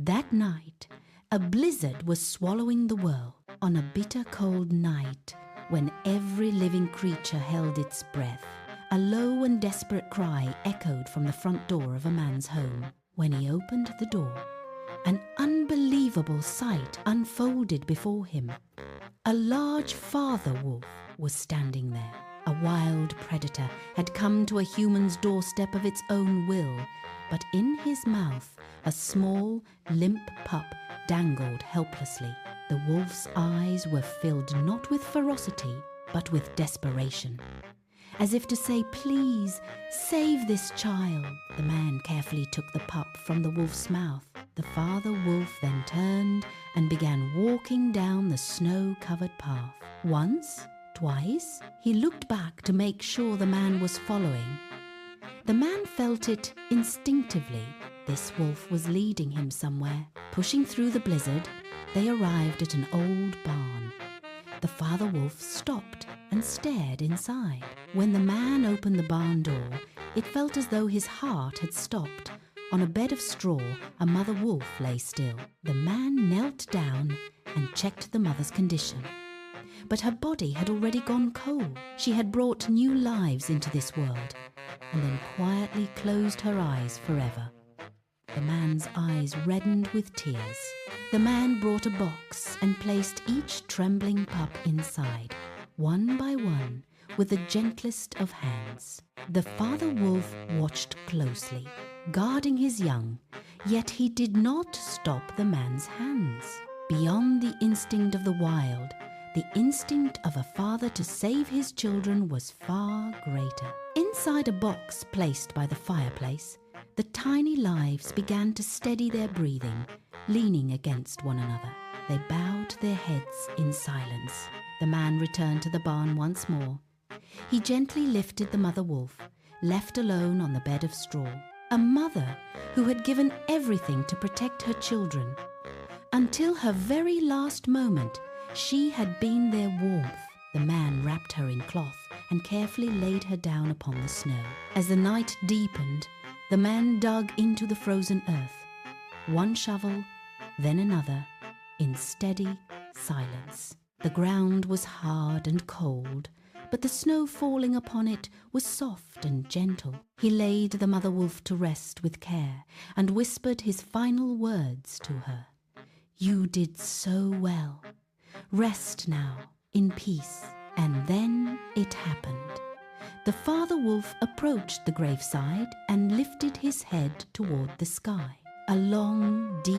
That night, a blizzard was swallowing the world. On a bitter cold night, when every living creature held its breath, a low and desperate cry echoed from the front door of a man's home. When he opened the door, an unbelievable sight unfolded before him. A large father wolf was standing there. A wild predator had come to a human's doorstep of its own will, but in his mouth a small, limp pup dangled helplessly. The wolf's eyes were filled not with ferocity, but with desperation. As if to say, "Please, save this child." The man carefully took the pup from the wolf's mouth. The father wolf then turned and began walking down the snow-covered path. Once, twice, he looked back to make sure the man was following. The man felt it instinctively. This wolf was leading him somewhere. Pushing through the blizzard, they arrived at an old barn. The father wolf stopped and stared inside. When the man opened the barn door, it felt as though his heart had stopped. On a bed of straw, a mother wolf lay still. The man knelt down and checked the mother's condition. But her body had already gone cold. She had brought new lives into this world and then quietly closed her eyes forever. The man's eyes reddened with tears. The man brought a box and placed each trembling pup inside, one by one, with the gentlest of hands. The father wolf watched closely, guarding his young, yet he did not stop the man's hands. Beyond the instinct of the wild, the instinct of a father to save his children was far greater. Inside a box placed by the fireplace, the tiny lives began to steady their breathing, leaning against one another. They bowed their heads in silence. The man returned to the barn once more. He gently lifted the mother wolf, left alone on the bed of straw. A mother who had given everything to protect her children. Until her very last moment, she had been their warmth. The man wrapped her in cloth and carefully laid her down upon the snow. As the night deepened, the man dug into the frozen earth. One shovel, then another, in steady silence. The ground was hard and cold, but the snow falling upon it was soft and gentle. He laid the mother wolf to rest with care and whispered his final words to her. "You did so well. Rest now, in peace." And then it happened. The father wolf approached the graveside and lifted his head toward the sky. A long, deep